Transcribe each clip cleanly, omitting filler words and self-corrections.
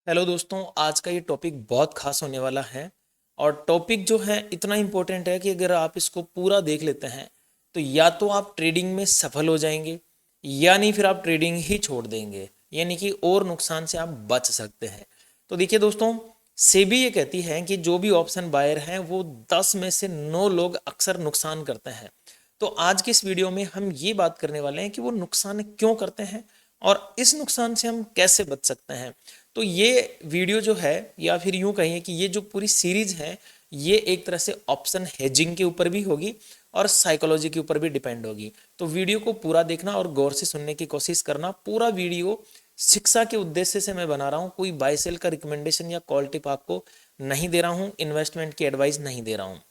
Hello दोस्तों, आज का ये टॉपिक बहुत खास होने वाला है। और टॉपिक जो है इतना इम्पोर्टेंट है कि अगर आप इसको पूरा देख लेते हैं तो या तो आप ट्रेडिंग में सफल हो जाएंगे या नहीं फिर आप ट्रेडिंग ही छोड़ देंगे, यानी कि और नुकसान से आप बच सकते हैं। तो देखिए दोस्तों, सेबी ये कहती है कि जो भी ऑप्शन बायर हैं वो 10 में से 9 लोग अक्सर नुकसान करते हैं। तो आज की इस वीडियो में हम ये बात करने वाले हैं कि वो नुकसान क्यों करते हैं और इस नुकसान से हम कैसे बच सकते हैं। तो ये वीडियो जो है, या फिर यूं कहिए कि ये जो पूरी सीरीज है, ये एक तरह से ऑप्शन हेजिंग के ऊपर भी होगी और साइकोलॉजी के ऊपर भी डिपेंड होगी। तो वीडियो को पूरा देखना और गौर से सुनने की कोशिश करना। पूरा वीडियो शिक्षा के उद्देश्य से मैं बना रहा हूँ, कोई बाय सेल का रिकमेंडेशन या कॉल टिप आपको नहीं दे रहा हूँ, इन्वेस्टमेंट की एडवाइस नहीं दे रहा हूँ।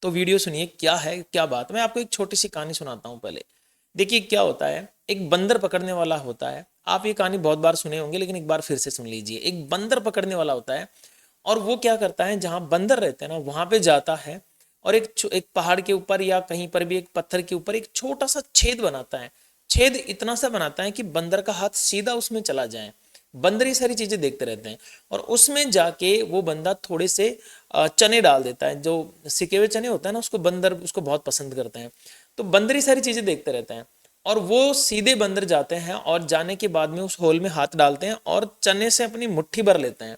तो वीडियो सुनिए, क्या है क्या बात। मैं आपको एक छोटी सी कहानी सुनाता हूँ पहले। देखिए क्या होता है, एक बंदर पकड़ने वाला होता है। आप ये कहानी बहुत बार सुने होंगे लेकिन एक बार फिर से सुन लीजिए। एक बंदर पकड़ने वाला होता है और वो क्या करता है, जहां बंदर रहते हैं ना वहां पे जाता है और एक पहाड़ के ऊपर या कहीं पर भी एक पत्थर के ऊपर एक छोटा सा छेद बनाता है। छेद इतना सा बनाता है कि बंदर का हाथ सीधा उसमें चला जाए। बंदर ये सारी चीजें देखते रहते हैं और उसमें जाके वो बंदा थोड़े से चने डाल देता है। जो सिके हुए चने होता है ना, उसको बंदर उसको बहुत पसंद करते हैं। तो बंदर ये सारी चीजें देखते रहते हैं और वो सीधे बंदर जाते हैं और जाने के बाद में उस होल में हाथ डालते हैं और चने से अपनी मुट्ठी भर लेते हैं।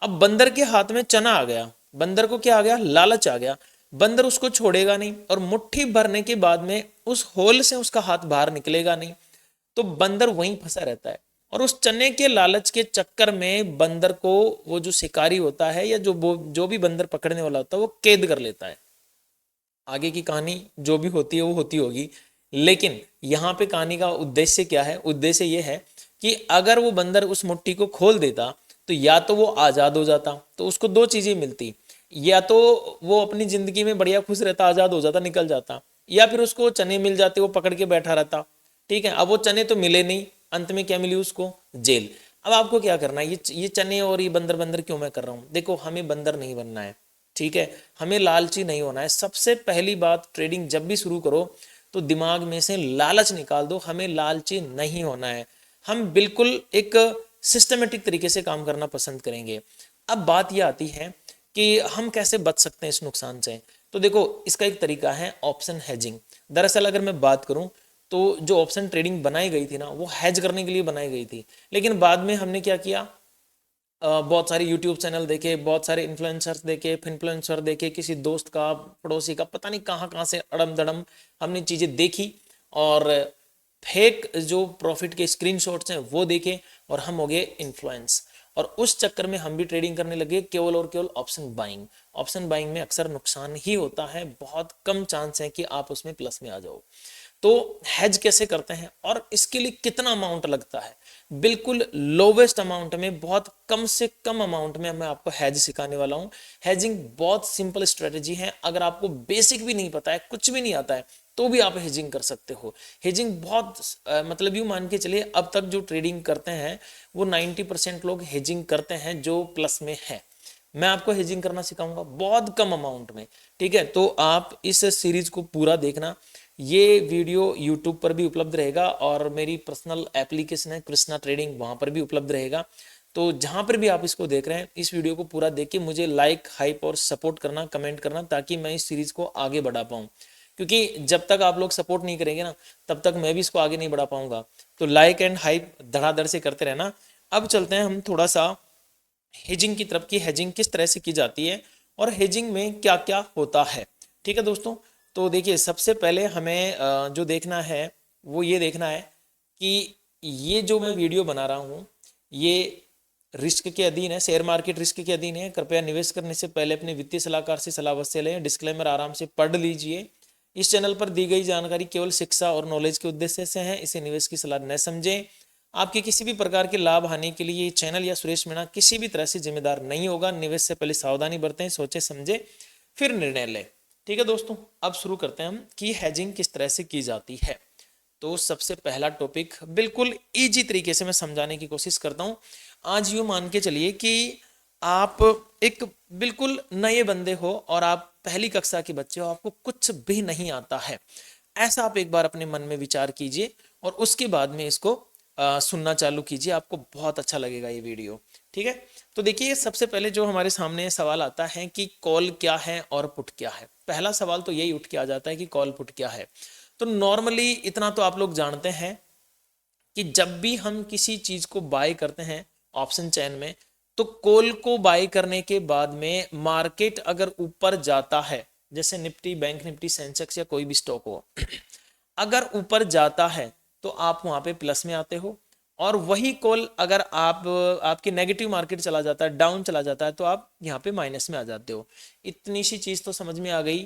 अब बंदर के हाथ में चना आ गया, बंदर को क्या आ गया, लालच आ गया। बंदर उसको छोड़ेगा नहीं और मुट्ठी भरने के बाद में उस होल से उसका हाथ बाहर निकलेगा नहीं। तो बंदर वहीं फंसा रहता है और उस चने के लालच के चक्कर में बंदर को वो जो शिकारी होता है या जो भी बंदर पकड़ने वाला होता है वो कैद कर लेता है। आगे की कहानी जो भी होती है वो होती होगी, लेकिन यहाँ पे कहानी का उद्देश्य क्या है, उद्देश्य ये है कि अगर वो बंदर उस मुट्ठी को खोल देता तो या तो वो आजाद हो जाता, तो उसको दो चीजें मिलती। या तो वो अपनी जिंदगी में बढ़िया खुश रहता, आजाद हो जाता, निकल जाता, या फिर उसको चने मिल जाते, वो पकड़ के बैठा रहता। ठीक है, अब वो चने तो मिले नहीं, अंत में क्या मिली उसको, जेल। अब आपको क्या करना है, ये चने और ये बंदर बंदर क्यों मैं कर रहा हूँ। देखो, हमें बंदर नहीं बनना है, ठीक है, हमें लालची नहीं होना है। सबसे पहली बात, ट्रेडिंग जब भी शुरू करो तो दिमाग में से लालच निकाल दो, हमें लालची नहीं होना है। हम बिल्कुल एक सिस्टमेटिक तरीके से काम करना पसंद करेंगे। अब बात यह आती है कि हम कैसे बच सकते हैं इस नुकसान से। तो देखो, इसका एक तरीका है ऑप्शन हेजिंग। दरअसल अगर मैं बात करूं तो जो ऑप्शन ट्रेडिंग बनाई गई थी ना, वो हेज करने के लिए बनाई गई थी। लेकिन बाद में हमने क्या किया, बहुत सारे यूट्यूब चैनल देखे, बहुत सारे इन्फ्लुएंसर्स देखे, इन्फ्लुएंसर देखे, किसी दोस्त का, पड़ोसी का, पता नहीं कहाँ कहाँ से अड़म दड़म हमने चीज़ें देखी और फेक जो प्रॉफिट के स्क्रीनशॉट्स हैं वो देखे और हम हो गए इन्फ्लुएंस। और उस चक्कर में हम भी ट्रेडिंग करने लगे केवल और केवल ऑप्शन बाइंग। ऑप्शन बाइंग में अक्सर नुकसान ही होता है, बहुत कम चांस है कि आप उसमें प्लस में आ जाओ। तो हेज कैसे करते हैं और इसके लिए कितना अमाउंट लगता है, बिल्कुल लोवेस्ट अमाउंट में, बहुत कम से कम अमाउंट में मैं आपको हेज सिखाने वाला हूं। हेजिंग बहुत सिंपल स्ट्रेटेजी है, अगर आपको बेसिक भी नहीं पता है, कुछ भी नहीं आता है, तो भी आप हेजिंग कर सकते हो। हेजिंग बहुत मतलब यूं मान के चलिए, अब तक जो ट्रेडिंग करते हैं वो 90% लोग हेजिंग करते हैं जो प्लस में है। मैं आपको हेजिंग करना सिखाऊंगा बहुत कम अमाउंट में। ठीक है, तो आप इस सीरीज को पूरा देखना। ये वीडियो यूट्यूब पर भी उपलब्ध रहेगा और मेरी पर्सनल एप्लीकेशन है कृष्णा ट्रेडिंग, वहां पर भी उपलब्ध रहेगा। तो जहां पर भी आप इसको देख रहे हैं, इस वीडियो को पूरा देख के मुझे लाइक, हाइप और सपोर्ट करना, कमेंट करना, ताकि मैं इस सीरीज को आगे बढ़ा पाऊँ। क्योंकि जब तक आप लोग सपोर्ट नहीं करेंगे ना, तब तक मैं भी इसको आगे नहीं बढ़ा पाऊंगा। तो लाइक एंड हाइप धड़ाधड़ से करते रहना। अब चलते हैं हम थोड़ा सा हेजिंग की तरफ, की हेजिंग किस तरह से की जाती है और हेजिंग में क्या क्या होता है। ठीक है दोस्तों, तो देखिए, सबसे पहले हमें जो देखना है वो ये देखना है कि ये जो मैं वीडियो बना रहा हूँ ये रिस्क के अधीन है, शेयर मार्केट रिस्क के अधीन है। कृपया निवेश करने से पहले अपने वित्तीय सलाहकार से सलाह अवश्य लें। डिस्क्लेमर आराम से पढ़ लीजिए। इस चैनल पर दी गई जानकारी केवल शिक्षा और नॉलेज के उद्देश्य से है, इसे निवेश की सलाह न समझें। आपके किसी भी प्रकार के लाभ हानि के लिए ये चैनल या सुरेश मीणा किसी भी तरह से जिम्मेदार नहीं होगा। निवेश से पहले सावधानी बरतें, सोचे समझे फिर निर्णय लें। ठीक है दोस्तों, अब शुरू करते हैं हम कि हेजिंग किस तरह से की जाती है। तो सबसे पहला टॉपिक बिल्कुल इजी तरीके से मैं समझाने की कोशिश करता हूं। आज यूं मान के चलिए कि आप एक बिल्कुल नए बंदे हो और आप पहली कक्षा के बच्चे हो, आपको कुछ भी नहीं आता है। ऐसा आप एक बार अपने मन में विचार कीजिए और उसके बाद में इसको सुनना चालू कीजिए, आपको बहुत अच्छा लगेगा ये वीडियो। ठीक है, तो देखिए सबसे पहले जो हमारे सामने सवाल आता है कि कॉल क्या है और पुट क्या है। पहला सवाल तो यही उठ के आ जाता है कि कॉल पुट क्या है। तो नॉर्मली इतना तो आप लोग जानते हैं कि जब भी हम किसी चीज को बाय करते हैं ऑप्शन चेन में, तो कॉल को बाय करने के बाद में मार्केट अगर ऊपर जाता है, जैसे निफ्टी, बैंक निफ्टी, सेंसेक्स या कोई भी स्टॉक हो, अगर ऊपर जाता है तो आप वहां पे प्लस में आते हो, और वही कॉल अगर आप आपके नेगेटिव मार्केट चला जाता है, डाउन चला जाता है, तो आप यहाँ पे माइनस में आ जाते हो। इतनी सी चीज तो समझ में आ गई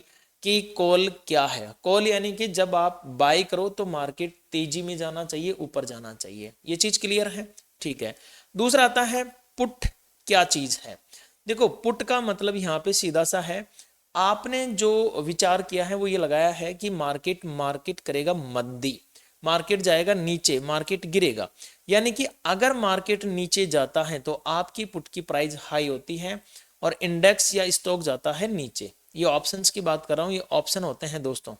कि कॉल क्या है। कॉल यानी कि जब आप बाय करो तो मार्केट तेजी में जाना चाहिए, ऊपर जाना चाहिए। ये चीज क्लियर है? ठीक है। दूसरा आता है पुट क्या चीज है। देखो पुट का मतलब यहाँ पे सीधा सा है, आपने जो विचार किया है वो ये लगाया है कि मार्केट मार्केट करेगा मंदी, मार्केट जाएगा नीचे, मार्केट गिरेगा। यानी कि अगर मार्केट नीचे जाता है तो आपकी पुट की प्राइस हाई होती है और इंडेक्स या स्टॉक जाता है नीचे। ये ऑप्शंस की बात कर रहा हूं, ये ऑप्शन होते हैं दोस्तों।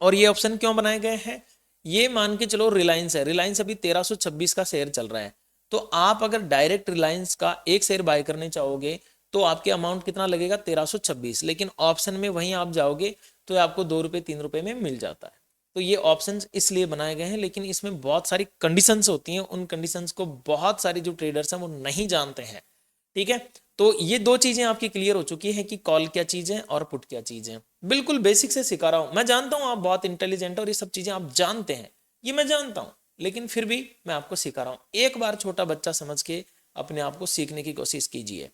और ये ऑप्शन क्यों बनाए गए हैं? ये मान के चलो रिलायंस है, रिलायंस अभी 1326 का शेयर चल रहा है, तो आप अगर डायरेक्ट रिलायंस का एक शेयर बाय करने चाहोगे तो आपके अमाउंट कितना लगेगा? 1326। लेकिन ऑप्शन में वहीं आप जाओगे तो आपको 2 रुपये 3 रुपये में मिल जाता है। तो ये ऑप्शंस इसलिए बनाए गए हैं, लेकिन इसमें बहुत सारी कंडीशंस होती हैं, उन कंडीशंस को बहुत सारे जो ट्रेडर्स हैं वो नहीं जानते हैं। ठीक है, तो ये दो चीजें आपकी क्लियर हो चुकी है कि कॉल क्या चीज है और पुट क्या चीज है। बिल्कुल बेसिक से सिखा रहा हूं, मैं जानता हूं आप बहुत इंटेलिजेंट और ये सब चीजें आप जानते हैं, ये मैं जानता हूं, लेकिन फिर भी मैं आपको सिखा रहा हूं। एक बार छोटा बच्चा समझ के अपने आप को सीखने की कोशिश कीजिए।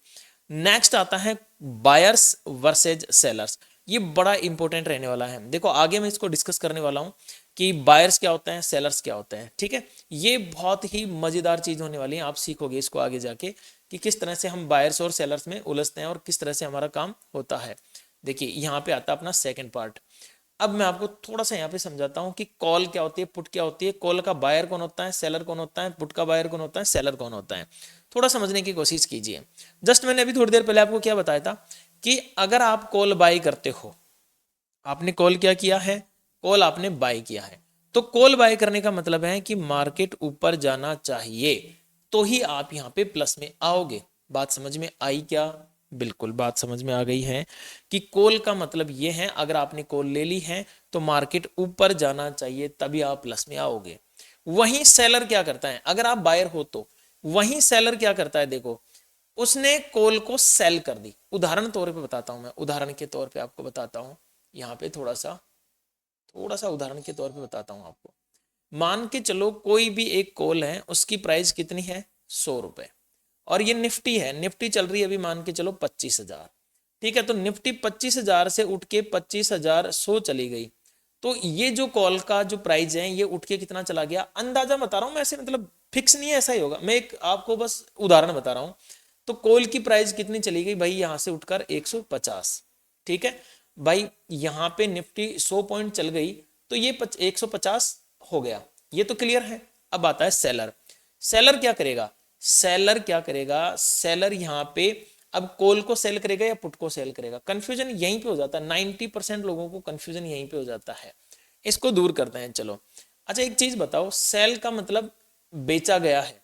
नेक्स्ट आता है बायर्स वर्सेज सेलर्स। ये बड़ा इंपॉर्टेंट रहने वाला है। देखो आगे मैं इसको डिस्कस करने वाला हूं कि बायर्स क्या होते हैं, सेलर्स क्या होते हैं। ठीक है, ये बहुत ही मजेदार चीज होने वाली है, आप सीखोगे इसको आगे जाके कि किस तरह से हम बायर्स और सेलर्स में उलझते हैं और किस तरह से हमारा काम होता है। देखिए यहाँ पे आता है अपना सेकंड पार्ट। अब मैं आपको थोड़ा सा यहाँ पे समझाता हूँ कि कॉल क्या होती है, पुट क्या होती है, कॉल का बायर कौन होता है, सेलर कौन होता है, पुट का बायर कौन होता है, सेलर कौन होता है। थोड़ा समझने की कोशिश कीजिए। जस्ट मैंने अभी थोड़ी देर पहले आपको क्या बताया था कि अगर आप कॉल बाय करते हो, आपने कॉल क्या किया है, कॉल आपने बाय किया है, तो कॉल बाय करने का मतलब है कि मार्केट ऊपर जाना चाहिए तो ही आप यहाँ पे प्लस में आओगे। बात समझ में आई क्या? बिल्कुल बात समझ में आ गई है कि कॉल का मतलब ये है, अगर आपने कॉल ले ली है तो मार्केट ऊपर जाना चाहिए तभी आप प्लस में आओगे। वहीं सेलर क्या करता है, अगर आप बायर हो तो वहीं सेलर क्या करता है, देखो उसने कॉल को सेल कर दी। उदाहरण तौर पे बताता हूं मैं, उदाहरण के तौर पे आपको बताता हूं, यहाँ पे थोड़ा सा उदाहरण के तौर पे बताता हूं आपको। मान के चलो कोई भी एक कॉल है, उसकी प्राइस कितनी है? 100 रुपए, और ये निफ्टी है, निफ्टी चल रही है अभी मान के चलो 25,000। ठीक है, तो निफ्टी 25,000 से उठ के 25,100 चली गई, तो ये जो कॉल का जो प्राइस है ये उठ के कितना चला गया? अंदाजा बता रहा हूं मैं, ऐसे मतलब फिक्स नहीं है, ऐसा ही होगा, मैं एक आपको बस उदाहरण बता रहा हूं। तो कॉल की प्राइस कितनी चली गई भाई? यहां से उठकर 150। ठीक है भाई, यहां पे निफ्टी 100 पॉइंट चल गई तो ये 150 हो गया, ये तो क्लियर है। अब आता है सेलर। सेलर क्या करेगा? सेलर क्या करेगा? सेलर यहां पे अब कॉल को सेल करेगा या पुट को सेल करेगा? कंफ्यूजन यहीं पे हो जाता है, 90% लोगों को कंफ्यूजन यहीं पे हो जाता है। इसको दूर करते हैं चलो। अच्छा एक चीज बताओ, सेल का मतलब बेचा गया है,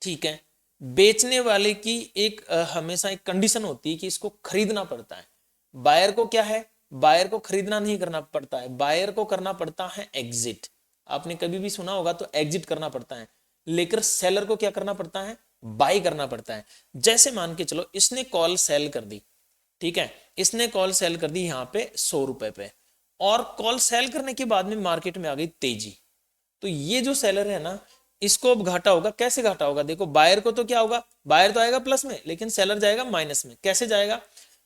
ठीक है, बेचने वाले की एक हमेशा एक कंडीशन होती है कि इसको खरीदना पड़ता है। बायर को क्या है? बायर को खरीदना नहीं करना पड़ता है, बायर को करना पड़ता है एग्जिट। आपने कभी भी सुना होगा तो एग्जिट करना पड़ता है, लेकर सेलर को क्या करना पड़ता है? बाई करना पड़ता है। जैसे मान के चलो इसने कॉल सेल कर दी, ठीक है, इसने कॉल सेल कर दी यहाँ पे 100 रुपए पे, और कॉल सेल करने के बाद में मार्केट में आ गई तेजी, तो ये जो सेलर है ना, इसको अब घाटा होगा। कैसे घाटा होगा? देखो बायर को तो क्या होगा, बायर तो आएगा प्लस में, लेकिन सेलर जाएगा माइनस में। कैसे जाएगा?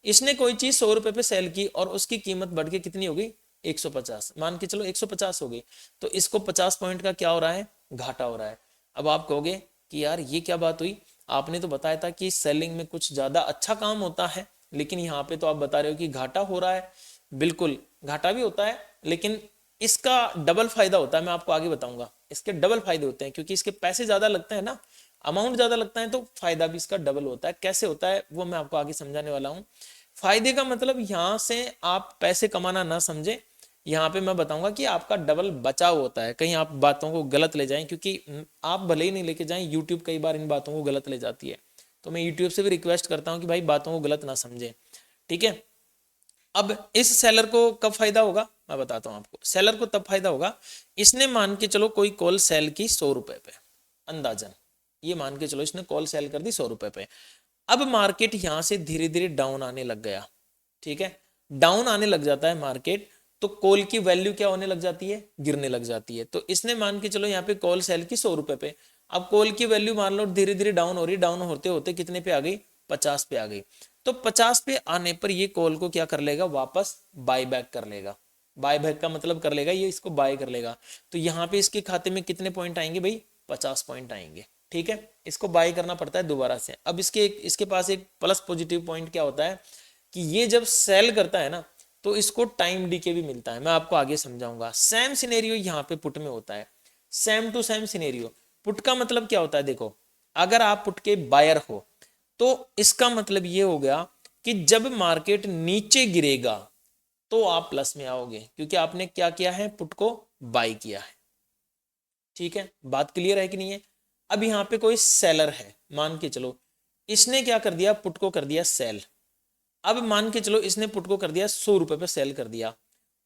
इसने कोई चीज 100 रुपए पे सेल की और उसकी कीमत बढ़ के कितनी हो गई? 150, मान के चलो 150 हो गई, तो इसको 50 पॉइंट का क्या हो रहा है? घाटा हो रहा है। अब आप कहोगे कि यार ये क्या बात हुई, आपने तो बताया था कि सेलिंग में कुछ ज्यादा अच्छा काम होता है, लेकिन यहाँ पे तो आप बता रहे हो कि घाटा हो रहा है। बिल्कुल घाटा भी होता है, लेकिन इसका डबल फायदा होता है, मैं आपको आगे बताऊंगा। इसके डबल फायदे होते हैं क्योंकि इसके पैसे ज्यादा लगते हैं ना, अमाउंट ज्यादा लगता है, तो फायदा भी इसका डबल होता है। कैसे होता है वो मैं आपको आगे समझाने वाला हूँ। फायदे का मतलब यहां से आप पैसे कमाना ना समझे, यहाँ पे मैं बताऊंगा कि आपका डबल बचाव होता है, कहीं आप बातों को गलत ले जाएं, क्योंकि आप भले ही नहीं लेके जाएं, यूट्यूब कई बार इन बातों को गलत ले जाती है। तो मैं यूट्यूब से भी रिक्वेस्ट करता हूँ कि भाई बातों को गलत ना समझें, ठीक है। अब इस सेलर को कब फायदा होगा मैं बताता हूँ आपको। सेलर को तब फायदा होगा, इसने मान के चलो कोई कॉल सेल की 100 रुपए पे, अंदाजन ये मान के चलो इसने कॉल सेल कर दी 100 रुपए पे। अब मार्केट यहां से धीरे धीरे डाउन आने लग गया, ठीक है, डाउन आने लग जाता है मार्केट, तो कॉल की वैल्यू क्या होने लग जाती है, गिरने लग जाती है। तो इसने मान के चलो यहाँ पे कॉल सेल की 100 रुपए पे, अब कॉल की वैल्यू मान लो धीरे धीरे डाउन हो रही, डाउन होते होते कितने पे आ गई, 50 पे आ गई। तो 50 पे आने पर ये कॉल को क्या कर लेगा, वापस बाय बैक कर लेगा। बाय बैक का मतलब कर लेगा ये इसको बाय कर लेगा। तो यहाँ पे इसके खाते में कितने पॉइंट आएंगे भाई, 50 पॉइंट आएंगे, ठीक है। इसको बाय करना पड़ता है दोबारा से। अब इसके पास एक प्लस पॉजिटिव पॉइंट क्या होता है कि ये जब सेल करता है ना तो इसको टाइम डीके भी मिलता है, मैं आपको आगे समझाऊंगा। सेम सिनेरियो यहाँ पे पुट में होता है, same to same scenario. Put का मतलब क्या होता है, देखो अगर आप पुट के बायर हो तो इसका मतलब ये हो गया कि जब मार्केट नीचे गिरेगा तो आप प्लस में आओगे, क्योंकि आपने क्या किया है, पुट को बाय किया है, ठीक है। बात क्लियर है कि नहीं है। अब यहाँ पे कोई सेलर है, मान के चलो इसने क्या कर दिया, पुट को कर दिया सेल। अब मान के चलो इसने पुट को कर दिया 100 रुपए पे सेल कर दिया,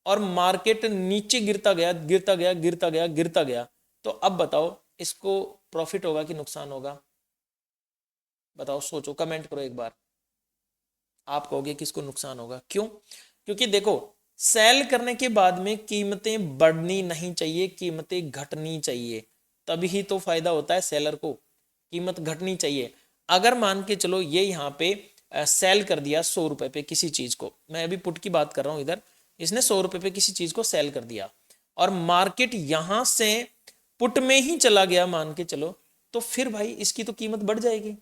और मार्केट नीचे गिरता गया गिरता गया गिरता गया गिरता गया। तो अब बताओ इसको प्रॉफिट होगा कि नुकसान होगा, बताओ, सोचो, कमेंट करो एक बार। आप कहोगे कि इसको नुकसान होगा, क्यों? क्योंकि देखो सेल करने के बाद में कीमतें बढ़नी नहीं चाहिए, कीमतें घटनी चाहिए, तभी तो फायदा होता है सेलर को। कीमत घटनी चाहिए। अगर मान के चलो ये यहाँ पे सेल कर दिया 100 रुपए पे किसी चीज को, मैं अभी पुट की बात कर रहा हूं इधर, इसने 100 रुपए पे किसी चीज को सेल कर दिया और मार्केट यहां से पुट में ही चला गया मान के चलो, तो फिर भाई इसकी तो कीमत बढ़ जाएगी।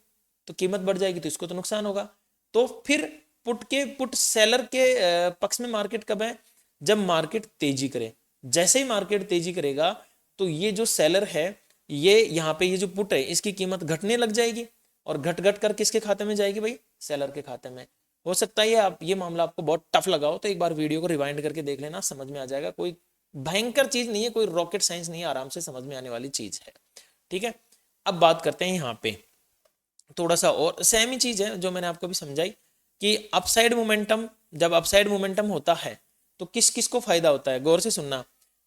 तो कीमत बढ़ जाएगी तो इसको तो नुकसान होगा। तो फिर पुट सेलर के पक्ष में मार्केट कब है, जब मार्केट तेजी करे। जैसे ही मार्केट तेजी करेगा तो ये जो सेलर है, ये यहाँ पे ये जो पुट है इसकी कीमत घटने लग जाएगी, और घट घट कर किसके खाते में जाएगी भाई, सेलर के खाते में। हो सकता है आप ये मामला आपको बहुत टफ लगा हो, तो एक बार वीडियो को रिवाइंड करके देख लेना, समझ में आ जाएगा। कोई भयंकर चीज नहीं है, कोई रॉकेट साइंस नहीं है, आराम से समझ में आने वाली चीज है, ठीक है। अब बात करते हैं यहाँ पे थोड़ा सा और सेम ही चीज है जो मैंने आपको भी समझाई कि अपसाइड मोमेंटम, जब अपसाइड मोमेंटम होता है तो किस किस को फायदा होता है, गौर से सुनना।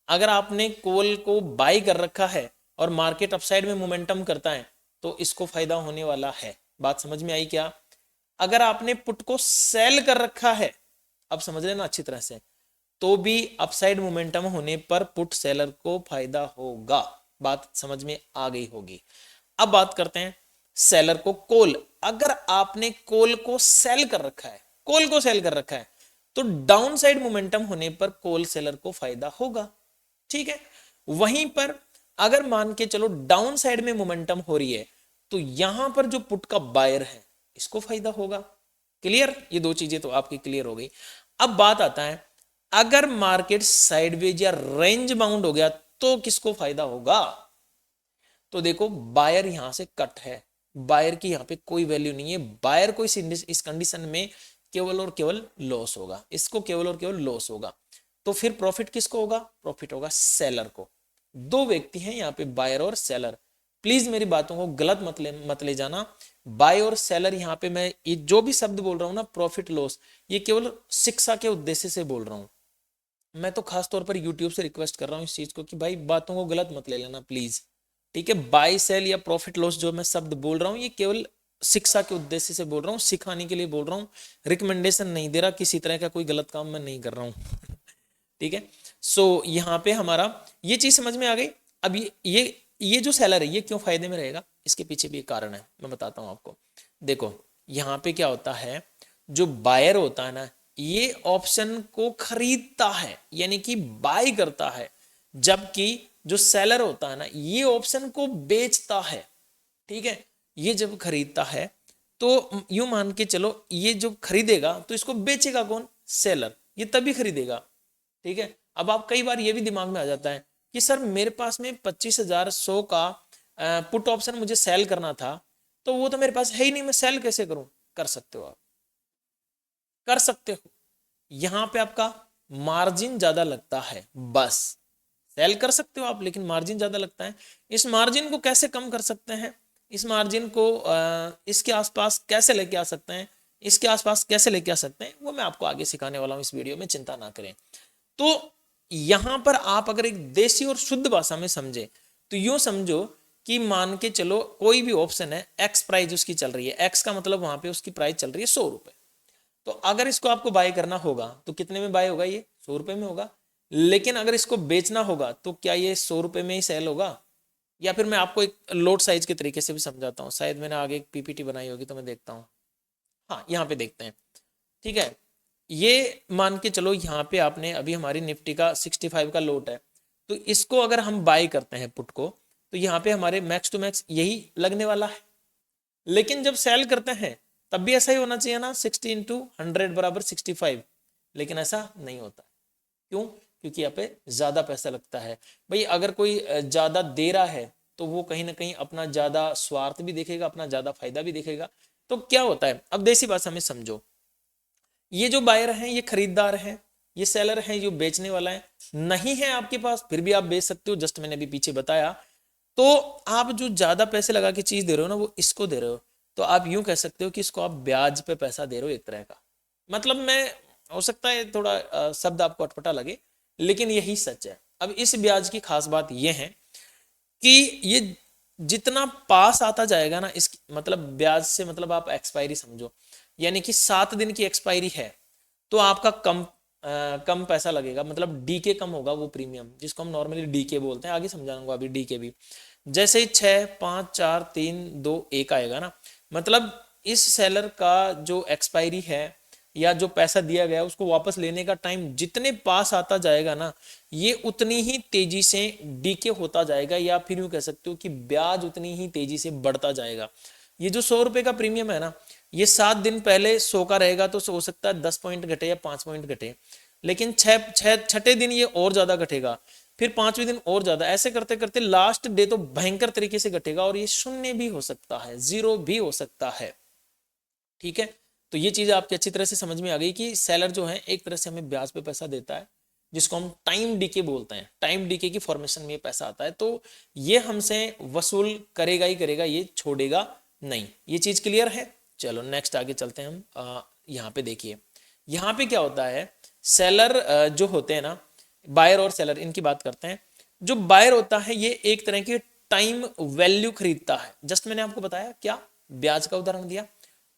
अगर आपने कॉल को बाय कर रखा है और मार्केट अपसाइड में मोमेंटम करता है तो इसको फायदा होने वाला है। बात समझ में आई क्या? अगर आपने पुट को सेल कर रखा है, अब समझ लेना अच्छी तरह से, तो भी अपसाइड मोमेंटम होने पर पुट सेलर को फायदा होगा। बात समझ में आ गई होगी। अब बात करते हैं सेलर को कॉल। अगर आपने कॉल को सेल कर रखा है, कॉल को सेल कर रखा है, तो डाउन साइड मोमेंटम होने पर कॉल सेलर को फायदा होगा, ठीक है। वहीं पर अगर मान के चलो डाउन साइड में मोमेंटम हो रही है तो यहां पर जो पुट का बायर है इसको फायदा होगा। क्लियर? ये दो चीजें तो आपकी क्लियर हो गई। अब बात आता है अगर मार्केट साइडवेज या रेंज बाउंड हो गया तो किसको फायदा होगा? तो देखो बायर यहां से कट है, बायर की यहां पे कोई वैल्यू नहीं है, बायर को इस कंडीशन में केवल और केवल लॉस होगा, इसको केवल और केवल लॉस होगा। तो फिर प्रॉफिट किसको होगा? प्रॉफिट होगा सेलर को। दो व्यक्ति हैं यहाँ पे, बायर और सेलर। प्लीज मेरी बातों को गलत मत ले जाना। बाय और सेलर यहाँ पे मैं ये जो भी शब्द बोल रहा हूँ ना, प्रॉफिट लॉस, ये केवल शिक्षा के उद्देश्य से बोल रहा हूँ। मैं तो खास तौर पर यूट्यूब से रिक्वेस्ट कर रहा हूँ इस चीज को कि भाई बातों को गलत मत ले लेना प्लीज, ठीक है। बाय सेल या प्रॉफिट लॉस जो मैं शब्द बोल रहा हूँ ये केवल शिक्षा के उद्देश्य से बोल रहा हूँ, सिखाने के लिए बोल रहा हूँ, रिकमेंडेशन नहीं दे रहा, किसी तरह का कोई गलत काम मैं नहीं कर रहा हूँ ठीक है। सो यहाँ पे हमारा ये चीज समझ में आ गई। अब ये जो सेलर है ये क्यों फायदे में रहेगा, इसके पीछे भी एक कारण है, मैं बताता हूँ आपको। देखो यहाँ पे क्या होता है, जो बायर होता है ना ये ऑप्शन को खरीदता है, यानी कि बाय करता है, जबकि जो सेलर होता है ना ये ऑप्शन को बेचता है, ठीक है। ये जब खरीदता है तो यूं मान के चलो ये जो खरीदेगा तो इसको बेचेगा कौन? सेलर। ये तभी खरीदेगा, ठीक है। अब आप कई बार ये भी दिमाग में आ जाता है कि सर मेरे पास में 25,100 का पुट ऑप्शन मुझे सेल करना था, तो वो तो मेरे पास है ही नहीं, मैं सेल कैसे करूं? कर सकते हो, आप कर सकते हो। यहां पे आपका मार्जिन ज्यादा लगता है, बस सेल कर सकते हो आप लेकिन मार्जिन ज्यादा लगता है। इस मार्जिन को कैसे कम कर सकते हैं, इस मार्जिन को इसके आसपास कैसे लेके आ सकते हैं, इसके आसपास कैसे लेके आ सकते हैं, वो मैं आपको आगे सिखाने वाला हूँ इस वीडियो में, चिंता ना करें। तो यहां पर आप अगर एक देसी और शुद्ध भाषा में समझे तो यूं समझो कि मान के चलो कोई भी ऑप्शन है, एक्स प्राइस उसकी चल रही है, एक्स का मतलब वहां पे उसकी प्राइस चल रही है 100 रुपए। तो अगर इसको आपको बाय करना होगा तो कितने में बाय होगा, ये 100 रुपए में होगा। लेकिन अगर इसको बेचना होगा तो क्या ये 100 रुपए में ही सेल होगा? या फिर मैं आपको एक लोट साइज के तरीके से भी समझाता हूँ, शायद मैंने आगे एक पीपीटी बनाई होगी तो मैं देखता हूँ। हाँ, यहाँ पे देखते हैं। ठीक है, ये मान के चलो यहाँ पे आपने अभी हमारी निफ्टी का 65 का लोट है, तो इसको अगर हम बाय करते हैं पुट को, तो यहाँ पे हमारे मैक्स टू मैक्स यही लगने वाला है। लेकिन जब सेल करते हैं तब भी ऐसा ही होना चाहिए ना, 60 इंटू 100 बराबर 65, लेकिन ऐसा नहीं होता। क्यों? क्योंकि यहाँ पे ज्यादा पैसा लगता है। भाई अगर कोई ज्यादा दे रहा है तो वो कहीं ना कहीं अपना ज्यादा स्वार्थ भी देखेगा, अपना ज्यादा फायदा भी देखेगा। तो क्या होता है, अब देसी भाषा में समझो, ये जो बायर हैं ये खरीदार हैं, ये सेलर हैं जो बेचने वाला है। नहीं है आपके पास फिर भी आप बेच सकते हो, जस्ट मैंने अभी पीछे बताया। तो आप जो ज्यादा पैसे लगा के चीज दे रहे हो ना, वो इसको दे रहे हो, तो आप यूं कह सकते हो कि इसको आप ब्याज पे पैसा दे रहे हो एक तरह का। मतलब मैं, हो सकता है थोड़ा शब्द आपको अटपटा लगे, लेकिन यही सच है। अब इस ब्याज की खास बात यह है कि ये जितना पास आता जाएगा ना, इस मतलब ब्याज से मतलब आप एक्सपायरी समझो, यानी कि 7 दिन की एक्सपायरी है तो आपका कम पैसा लगेगा, मतलब डीके कम होगा, वो प्रीमियम जिसको हम नॉर्मली डीके बोलते हैं, आगे समझाऊंगा अभी डीके भी। जैसे ही 6 5 4 3 2 1 आएगा ना, मतलब इस सेलर का जो एक्सपायरी है या जो पैसा दिया गया उसको वापस लेने का टाइम जितने पास आता जाएगा ना, ये उतनी ही तेजी से डीके होता जाएगा, या फिर यूं कह सकते हो कि ब्याज उतनी ही तेजी से बढ़ता जाएगा। ये जो 100 रुपए का प्रीमियम है ना, ये 7 दिन पहले 100 का रहेगा तो हो सकता है 10 पॉइंट घटे या 5 पॉइंट घटे, लेकिन छठे दिन ये और ज्यादा घटेगा, फिर 5वें दिन और ज्यादा, ऐसे करते करते लास्ट डे तो भयंकर तरीके से घटेगा, और ये शून्य भी हो सकता है, जीरो भी हो सकता है। ठीक है, तो ये चीज आपकी अच्छी तरह से समझ में आ गई कि सेलर जो है एक तरह से हमें ब्याज पे पैसा देता है, जिसको हम टाइम डीके बोलते हैं। टाइम डीके की फॉर्मेशन में ये पैसा आता है, तो ये हमसे वसूल करेगा ही करेगा, ये छोड़ेगा नहीं। ये चीज क्लियर है? चलो नेक्स्ट आगे चलते हैं हम। यहाँ पे देखिए, यहाँ पे क्या होता है, सेलर जो होते हैं ना, बायर और सेलर, इनकी बात करते हैं। जो बायर होता है ये एक तरह की टाइम वैल्यू खरीदता है, जस्ट मैंने आपको बताया क्या, ब्याज का उदाहरण दिया,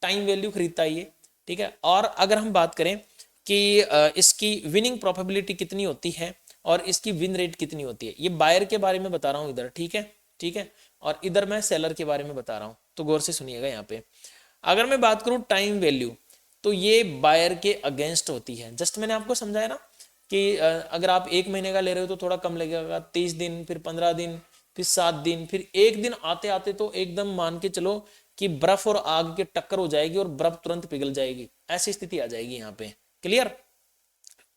टाइम वैल्यू खरीदता है ये। ठीक है, और अगर हम बात करें कि इसकी विनिंग प्रोबेबिलिटी कितनी होती है और इसकी विन रेट कितनी होती है, ये बायर के बारे में बता रहा हूं इधर। ठीक है, ठीक है, और इधर मैं सेलर के बारे में बता रहा हूं, तो गौर से सुनिएगा। यहाँ पे अगर मैं बात करूं टाइम वैल्यू, तो ये बायर के अगेंस्ट होती है। जस्ट मैंने आपको समझाया ना कि अगर आप 1 महीने का ले रहे हो तो थोड़ा कम लगेगा, 30 दिन, फिर 15 दिन, फिर 7 दिन, फिर 1 दिन आते आते तो एकदम मान के चलो कि बर्फ और आग की टक्कर हो जाएगी और बर्फ तुरंत पिघल जाएगी, ऐसी स्थिति आ जाएगी यहाँ पे। क्लियर?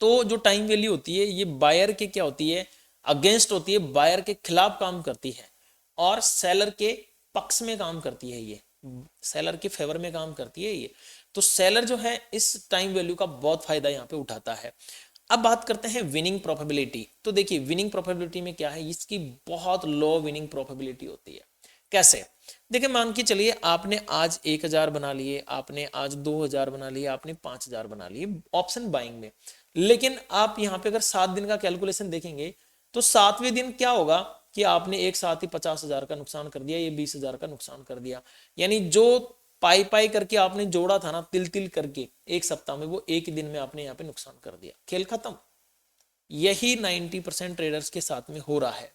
तो जो टाइम वैल्यू होती है ये बायर के क्या होती है, अगेंस्ट होती है, बायर के खिलाफ काम करती है, और सेलर के पक्ष में काम करती है, ये सेलर के फेवर में काम करती है ये। तो सेलर जो है इस टाइम वैल्यू का बहुत फायदा यहाँ पे उठाता है। अब बात करते हैं विनिंग प्रोबेबिलिटी। तो देखिए विनिंग प्रोबेबिलिटी में क्या है, इसकी बहुत लो विनिंग प्रोबेबिलिटी होती है। कैसे? देखिए मान के चलिए आपने आज 1000 बना लिए, आपने आज 2000 बना लिए, आपने 5000 बना लिए ऑप्शन बाइंग में, लेकिन आप यहाँ पे अगर 7 दिन का कैलकुलेशन देखेंगे तो 7वें दिन क्या होगा कि आपने एक साथ ही 50,000 का नुकसान कर दिया, ये 20,000 का नुकसान कर दिया। यानी जो पाई पाई करके आपने जोड़ा था ना, तिल तिल करके एक सप्ताह में, वो एक ही दिन में आपने यहाँ पे नुकसान कर दिया, खेल खत्म। यही 90% ट्रेडर्स के साथ में हो रहा है।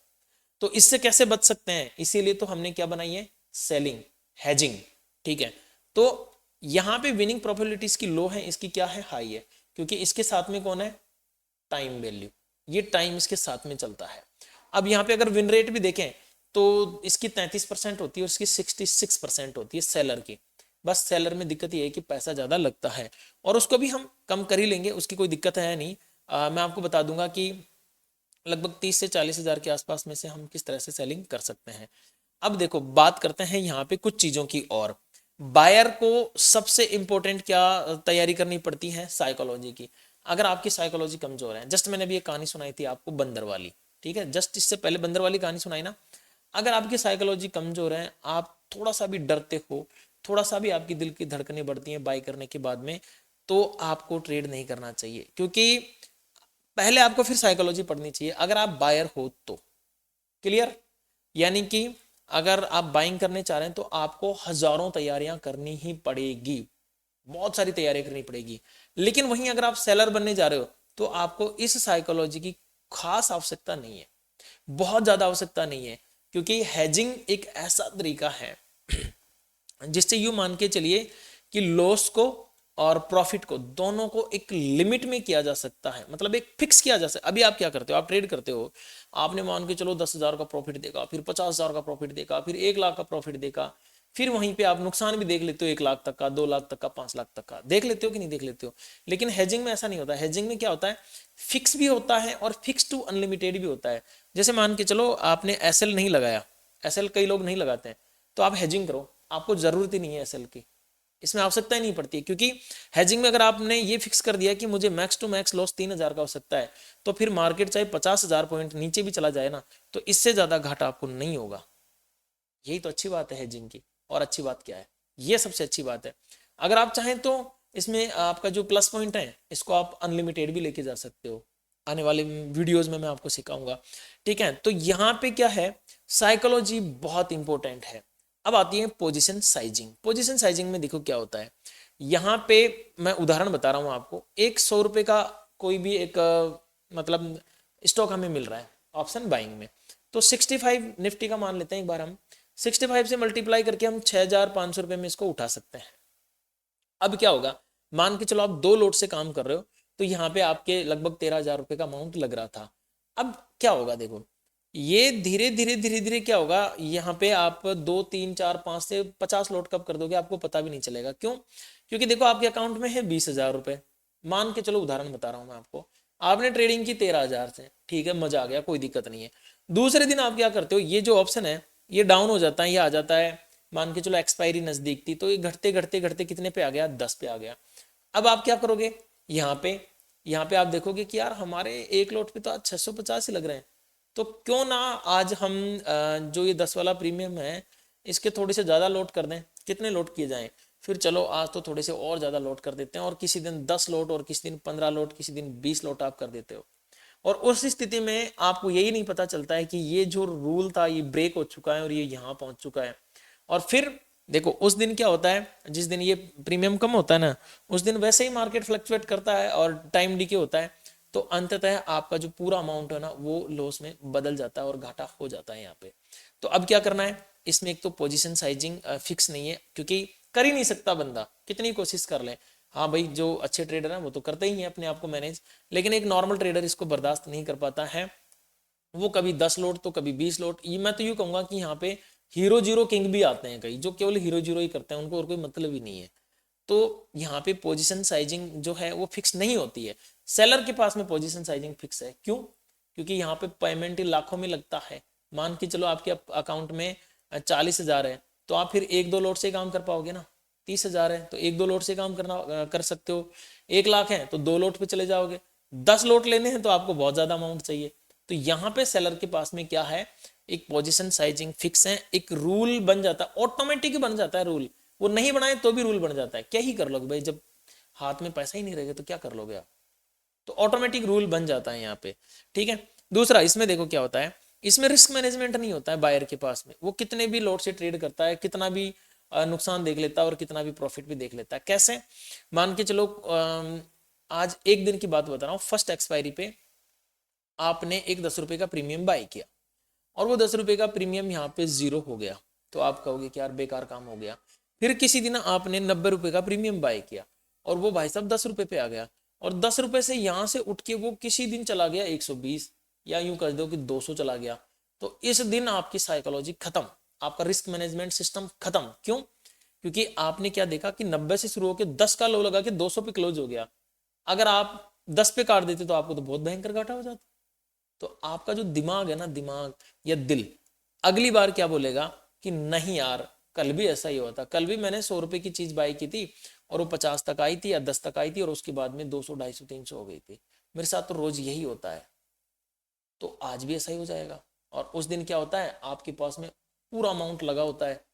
तो इससे कैसे बच सकते हैं, इसीलिए तो हमने क्या बनाई है, सेलिंग, हेजिंग। ठीक है, तो यहां पे विनिंग प्रोबेबिलिटीज की लो है, इसकी क्या है, हाई है, क्योंकि इसके साथ में कौन है, टाइम वैल्यू, ये टाइम इसके साथ में चलता है। अब यहाँ पे अगर विन रेट भी देखें तो इसकी 33% होती है और इसकी 66% होती है सेलर की। बस सेलर में दिक्कत ये है कि पैसा ज्यादा लगता है, और उसको भी हम कम कर ही लेंगे, उसकी कोई दिक्कत है नहीं। मैं आपको बता दूंगा कि लगभग 30 से 40,000 के आसपास में से हम किस तरह से सेलिंग कर सकते हैं। अब देखो बात करते हैं यहाँ पे कुछ चीजों की, और बायर को सबसे इंपॉर्टेंट क्या तैयारी करनी पड़ती है, साइकोलॉजी की। अगर आपकी साइकोलॉजी कमजोर है, जस्ट मैंने अभी एक कहानी सुनाई थी आपको बंदर वाली, ठीक है, जस्ट इससे पहले बंदर वाली कहानी सुनाई ना, अगर आपकी साइकोलॉजी कमजोर है, आप थोड़ा सा भी डरते हो, थोड़ा सा भी आपकी दिल की धड़कनें बढ़ती हैं बाय करने के बाद में, तो आपको ट्रेड नहीं करना चाहिए, क्योंकि पहले आपको फिर साइकोलॉजी पढ़नी चाहिए अगर आप बायर हो तो। क्लियर? यानी कि अगर आप बाइंग करने चाह रहे हैं तो आपको हजारों तैयारियां करनी ही पड़ेगी, बहुत सारी तैयारियां करनी पड़ेगी। लेकिन वहीं अगर आप सेलर बनने जा रहे हो तो आपको इस साइकोलॉजी की खास आवश्यकता नहीं है, बहुत ज्यादा आवश्यकता नहीं है, क्योंकि हेजिंग एक ऐसा तरीका है जिससे यूं मान के चलिए कि लॉस को और प्रॉफिट को दोनों को एक लिमिट में किया जा सकता है, मतलब एक फिक्स किया जा सकता है। अभी आप क्या करते हो, आप ट्रेड करते हो, आपने मान के चलो 10,000 का प्रॉफिट देखा, फिर 50,000 का प्रॉफिट देखा, फिर 1 लाख का प्रॉफिट देखा, फिर वहीं पे आप नुकसान भी देख लेते हो, 1 लाख तक का, 2 लाख तक का, 5 लाख तक का देख लेते हो कि नहीं देख लेते हो। लेकिन हेजिंग में ऐसा नहीं होता। हेजिंग में क्या होता है, फिक्स भी होता है और फिक्स टू अनलिमिटेड भी होता है। जैसे मान के चलो आपने एसएल नहीं लगाया, एसएल कई लोग नहीं लगाते हैं, तो आप हेजिंग करो, आपको जरूरत ही नहीं है एसएल की, इसमें आवश्यकता ही नहीं पड़ती है, क्योंकि हेजिंग में अगर आपने ये फिक्स कर दिया कि मुझे मैक्स टू मैक्स लॉस 3,000 का हो सकता है, तो फिर मार्केट चाहे 50,000 पॉइंट नीचे भी चला जाए ना, तो इससे ज्यादा घाटा आपको नहीं होगा। यही तो अच्छी बात है हेजिंग की। और अच्छी बात क्या है, ये सबसे अच्छी बात है। अगर आप चाहें तो इसमें आपका जो प्लस पॉइंट है, इसको आप अनलिमिटेड भी लेके जा सकते हो, आने वाले वीडियोस में मैं आपको सिखाऊंगा, ठीक है। तो यहाँ पे क्या है, साइकोलॉजी बहुत इंपॉर्टेंट है। अब आती है पोजीशन साइजिंग। पोजीशन साइजिंग में देखो क्या होता है, यहाँ पे मैं उदाहरण बता रहा हूँ आपको। एक 100 रुपए का कोई भी एक मतलब स्टॉक हमें मिल रहा है ऑप्शन बाइंग में, तो 65 निफ्टी का मान लेते हैं एक बार हम, 65 से मल्टीप्लाई करके हम 6,500 रुपए में इसको उठा सकते हैं। अब क्या होगा, मान के चलो आप 2 लोट से काम कर रहे हो, तो यहाँ पे आपके लगभग 13,000 रुपए का अमाउंट लग रहा था। अब क्या होगा, देखो ये धीरे धीरे धीरे धीरे क्या होगा, यहाँ पे आप 2 3 4 5 से 50 लोट कब कर दोगे आपको पता भी नहीं चलेगा। क्यों? क्योंकि देखो आपके अकाउंट में है 20,000 रुपए, मान के चलो उदाहरण बता रहा हूं मैं आपको, आपने ट्रेडिंग की 13,000 से, ठीक है, मजा आ गया, कोई दिक्कत नहीं है। दूसरे दिन आप क्या करते हो, ये जो ऑप्शन है ये डाउन हो जाता है, ये आ जाता है, मान के चलो एक्सपायरी नजदीक थी, तो ये घटते घटते घटते कितने पे आ गया, 10 पे आ गया। अब आप क्या करोगे, यहाँ पे आप देखोगे कि यार हमारे एक लोट पे तो आज 650 ही लग रहे हैं, तो क्यों ना आज हम जो ये 10 वाला प्रीमियम है इसके थोड़े से ज़्यादा लोड कर दें। कितने लोड किए जाएं, फिर चलो आज तो थोड़े से और ज़्यादा लोड कर देते हैं, और किसी दिन 10 लोड, और किसी दिन 15 लोड, किसी दिन 20 लोड आप कर देते हो। और उस स्थिति में आपको यही नहीं पता चलता है कि ये जो रूल था ये ब्रेक हो चुका है और ये यहाँ पहुंच चुका है। और फिर देखो उस दिन क्या होता है, जिस दिन ये प्रीमियम कम होता है ना, उस दिन वैसे ही मार्केट फ्लक्चुएट करता है और टाइम डीके होता है, तो अंततः आपका जो पूरा अमाउंट है ना वो लॉस में बदल जाता है और घाटा हो जाता है यहाँ पे। तो अब क्या करना है, इसमें एक तो पोजीशन साइजिंग फिक्स नहीं है, क्योंकि कर ही नहीं सकता बंदा, कितनी कोशिश कर ले। हाँ भाई, जो अच्छे ट्रेडर हैं वो तो करते ही हैं अपने आप को मैनेज, लेकिन एक नॉर्मल ट्रेडर इसको बर्दाश्त नहीं कर पाता है। वो कभी 10 लोट तो कभी 20 लोट। ये मैं तो यूँ कहूंगा कि यहाँ पे हीरो जीरो किंग भी आते हैं कई, जो केवल हीरो जीरो ही करते हैं, उनको और कोई मतलब ही नहीं है। तो यहाँ पे पोजीशन साइजिंग जो है वो फिक्स नहीं होती है। सेलर के पास में पोजीशन साइजिंग फिक्स है। क्यों? क्योंकि यहाँ पे पेमेंट ही लाखों में लगता है। मान के चलो आपके अकाउंट में 40,000 है, तो आप फिर 1-2 लोट से काम कर पाओगे ना। 30,000 है तो 1-2 लोट से काम करना कर सकते हो। 1 लाख है तो 2 लोट पे चले जाओगे। 10 लोट लेने हैं तो आपको बहुत ज्यादा अमाउंट चाहिए। तो यहाँ पे सेलर के पास में क्या है, एक पोजीशन साइजिंग फिक्स है, एक रूल बन जाता है, ऑटोमेटिक बन जाता है रूल। वो नहीं बनाए तो भी रूल बन जाता है। क्या ही कर लोगे भाई, जब हाथ में पैसा ही नहीं रहेगा तो क्या कर लोगे आप। तो ऑटोमेटिक रूल बन जाता है यहाँ पे, ठीक है। दूसरा, इसमें देखो क्या होता है, इसमें रिस्क मैनेजमेंट नहीं होता है बायर के पास में। वो कितने भी लोट से ट्रेड करता है, कितना भी नुकसान देख लेता है और कितना भी प्रॉफिट भी देख लेता है। कैसे? मान के चलो आज एक दिन की बात बता रहा हूँ, फर्स्ट एक्सपायरी पे आपने एक 10 रुपए का प्रीमियम बाय किया और वो 10 रुपए का प्रीमियम यहाँ पे 0 हो गया, तो आप कहोगे कि यार बेकार काम हो गया। फिर किसी दिन आपने 90 रुपए का प्रीमियम बाय किया और वो भाई साहब 10 रुपए पे आ गया, और 10 रुपए से यहाँ से उठ के वो किसी दिन चला गया 120, या यूं कर दो कि 200 चला गया। तो इस दिन आपकी साइकोलॉजी खत्म, आपका रिस्क मैनेजमेंट सिस्टम खत्म। क्यों? क्योंकि आपने क्या देखा कि 90 से शुरू होकर 10 का लो लगा के 200 पे क्लोज हो गया। अगर आप 10 पे काट देते तो आपको तो बहुत भयंकर घाटा हो जाता। तो आपका जो दिमाग है ना, दिमाग या दिल, अगली बार क्या बोलेगा कि नहीं यार, कल भी ऐसा ही हुआ था, कल भी मैंने 100 रुपए की चीज बाई की थी और वो 50 तक आई थी या 10 तक आई थी और उसके बाद में 200, 250, 300 हो गई थी। मेरे साथ तो रोज यही होता है, तो आज भी ऐसा ही हो जाएगा। और उस दिन क्या होता है, आपके पास में पूरा अमाउंट लगा होता है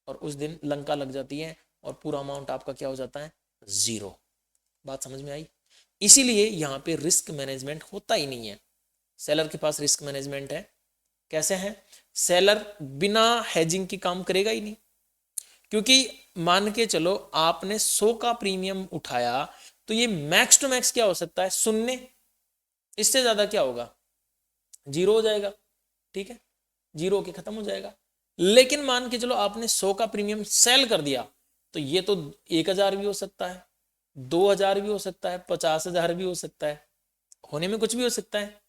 और उस दिन लंका लग जाती है और पूरा अमाउंट आपका क्या हो जाता है, जीरो। बात समझ में आई? इसीलिए यहाँ पे रिस्क मैनेजमेंट होता ही नहीं है। सेलर के पास रिस्क मैनेजमेंट है, कैसे है, सेलर बिना हेजिंग की काम करेगा ही नहीं। क्योंकि मान के चलो आपने 100 का प्रीमियम उठाया तो ये मैक्स टू मैक्स क्या हो सकता है, 0, इससे ज्यादा क्या होगा, 0 हो जाएगा। ठीक है, 0 के खत्म हो जाएगा। लेकिन मान के चलो आपने 100 का प्रीमियम सेल कर दिया तो ये तो 1000 भी हो सकता है, 2000 भी हो सकता है, 50,000 भी हो सकता है, होने में कुछ भी हो सकता है।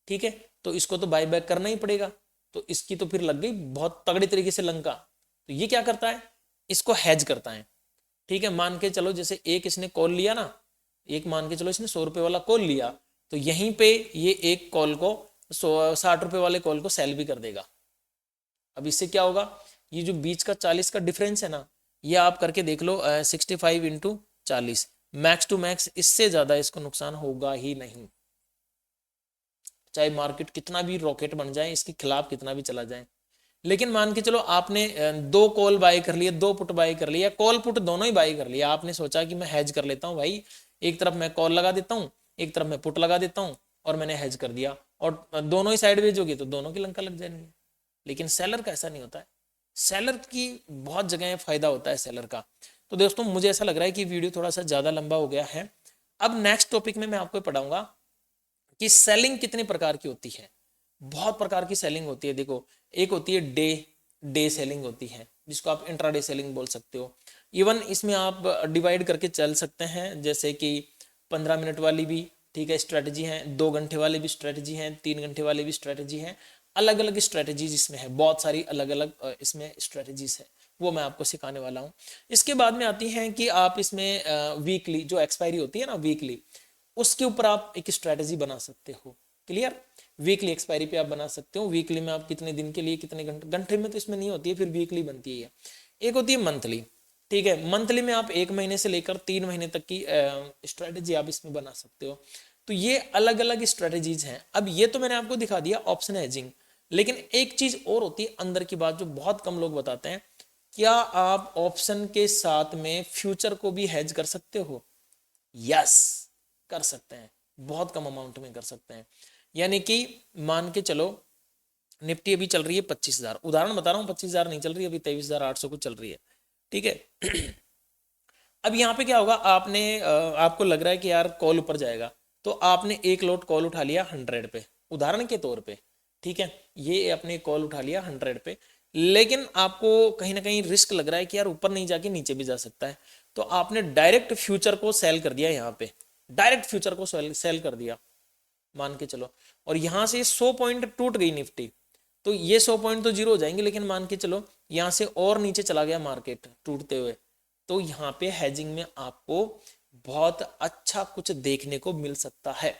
ठीक है, तो इसको तो बाय बैक करना ही पड़ेगा। तो इसकी तो फिर लग गई बहुत तगड़ी तरीके से लंका। तो ये क्या करता है, इसको हैज करता है। ठीक है, मान के चलो जैसे एक इसने कॉल लिया ना, एक मान के चलो इसने 100 रुपए वाला कॉल लिया, तो यहीं पे ये एक कॉल को 60 रुपए वाले कॉल को सेल भी कर देगा। अब इससे क्या होगा, ये जो बीच का 40 का डिफरेंस है ना, ये आप करके देख लो, 65 इंटू 40, मैक्स टू मैक्स इससे ज्यादा इसको नुकसान होगा ही नहीं। चाहे मार्केट कितना भी रॉकेट बन जाए, इसके खिलाफ कितना भी चला जाए। लेकिन मान के चलो आपने 2 कॉल बाय कर लिए, 2 पुट बाय कर लिया, कॉल पुट दोनों ही बाय कर लिया। आपने सोचा कि मैं हेज कर लेता हूँ भाई, एक तरफ मैं कॉल लगा देता हूँ, एक तरफ मैं पुट लगा देता हूँ, और मैंने हेज कर दिया, और दोनों ही साइडवेज होगी तो दोनों की लंका लग जाएंगे। लेकिन सेलर का ऐसा नहीं होता है। सेलर की बहुत जगह फायदा होता है सेलर का। तो दोस्तों मुझे ऐसा लग रहा है कि वीडियो थोड़ा सा ज्यादा लंबा हो गया है। अब नेक्स्ट टॉपिक में मैं आपको पढ़ाऊंगा कि सेलिंग कितने प्रकार की होती है। बहुत प्रकार की सेलिंग होती है। देखो, एक होती है डे सेलिंग होती है, जिसको आप इंट्राडे सेलिंग बोल सकते हो। इवन इसमें आप डिवाइड करके चल सकते हैं, जैसे कि 15 मिनट वाली भी ठीक है स्ट्रेटजी है, 2 घंटे वाली भी स्ट्रेटजी है, 3 घंटे वाली भी स्ट्रेटजी है। अलग अलग स्ट्रेटजीज इसमें है, बहुत सारी अलग अलग इसमें स्ट्रेटजीज है, वो मैं आपको सिखाने वाला हूँ। इसके बाद में आती है कि आप इसमें वीकली जो एक्सपायरी होती है ना वीकली, उसके ऊपर आप एक स्ट्रेटजी बना सकते हो। क्लियर, वीकली एक्सपायरी पे आप बना सकते हो। वीकली में आप कितने दिन के लिए, कितने घंटे, घंटे में तो इसमें नहीं होती है, फिर वीकली बनती है। एक होती है मंथली। ठीक है, मंथली में आप 1 महीने से लेकर 3 महीने तक की स्ट्रेटेजी आप इसमें बना सकते हो। तो ये अलग अलग स्ट्रेटेजीज हैं। अब ये तो मैंने आपको दिखा दिया ऑप्शन हेजिंग, लेकिन एक चीज और होती है अंदर की बात जो बहुत कम लोग बताते हैं, क्या आप ऑप्शन के साथ में फ्यूचर को भी हेज कर सकते हो? यस, कर सकते हैं, बहुत कम अमाउंट में कर सकते हैं। यानी कि मान के चलो निफ्टी अभी चल रही है 25,000, उदाहरण बता रहा हूँ, 25,000 नहीं चल रही, अभी 23,800 कुछ चल रही है। ठीक है अब यहाँ पे क्या होगा, आपको लग रहा है कि यार कॉल ऊपर जाएगा, तो आपने एक लोट कॉल उठा लिया 100 पे, उदाहरण के तौर पे। ठीक है, ये आपने कॉल उठा लिया 100 पे, लेकिन आपको कहीं ना कहीं रिस्क लग रहा है कि यार ऊपर नहीं जाके नीचे भी जा सकता है, तो आपने डायरेक्ट फ्यूचर को सेल कर दिया। यहाँ पे डायरेक्ट फ्यूचर को सेल कर दिया मान के चलो, और यहां से 100 पॉइंट टूट गई निफ्टी, तो ये 100 पॉइंट तो जीरो हो जाएंगे, लेकिन मान के चलो यहां से और नीचे चला गया मार्केट टूटते हुए, तो यहाँ पे हेजिंग में आपको बहुत अच्छा कुछ देखने को मिल सकता है।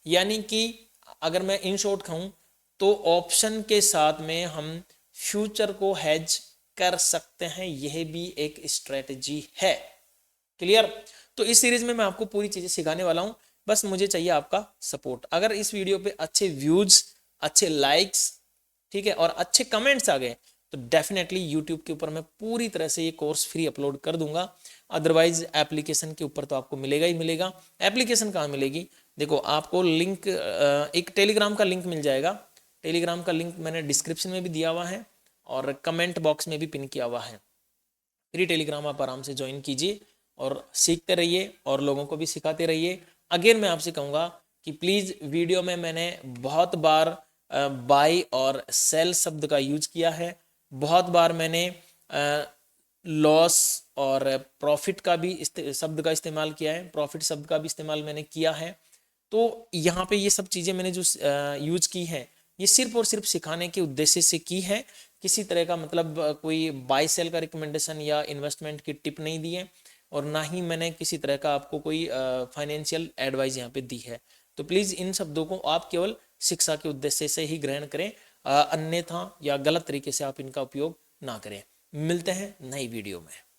यानी कि अगर मैं इन शॉर्ट कहूं तो ऑप्शन के साथ में हम फ्यूचर को हेज कर सकते हैं, यह भी एक स्ट्रेटजी है। क्लियर, तो इस सीरीज में मैं आपको पूरी चीजें सिखाने वाला हूं, बस मुझे चाहिए आपका सपोर्ट। अगर इस वीडियो पे अच्छे व्यूज, अच्छे लाइक्स, ठीक है, और अच्छे कमेंट्स आ गए तो डेफिनेटली यूट्यूब के ऊपर मैं पूरी तरह से ये कोर्स फ्री अपलोड कर दूंगा। अदरवाइज एप्लीकेशन के ऊपर तो आपको मिलेगा ही मिलेगा। एप्लीकेशन कहाँ मिलेगी, देखो आपको लिंक, एक टेलीग्राम का लिंक मिल जाएगा। टेलीग्राम का लिंक मैंने डिस्क्रिप्शन में भी दिया हुआ है और कमेंट बॉक्स में भी पिन किया हुआ है। फ्री टेलीग्राम आप आराम से ज्वाइन कीजिए और सीखते रहिए और लोगों को भी सिखाते रहिए। अगेन मैं आपसे कहूँगा कि प्लीज़, वीडियो में मैंने बहुत बार बाई और सेल शब्द का यूज किया है, बहुत बार मैंने लॉस और प्रॉफिट का भी शब्द का इस्तेमाल किया है, प्रॉफिट शब्द का भी इस्तेमाल मैंने किया है। तो यहाँ पे ये सब चीज़ें मैंने जो यूज की हैं, ये सिर्फ और सिर्फ सिखाने के उद्देश्य से की है। किसी तरह का मतलब कोई बाय सेल का रिकमेंडेशन या इन्वेस्टमेंट की टिप नहीं दी है, और ना ही मैंने किसी तरह का आपको कोई फाइनेंशियल एडवाइस यहाँ पे दी है। तो प्लीज़ इन शब्दों को आप केवल शिक्षा के उद्देश्य से ही ग्रहण करें, अन्यथा या गलत तरीके से आप इनका उपयोग ना करें। मिलते हैं नई वीडियो में।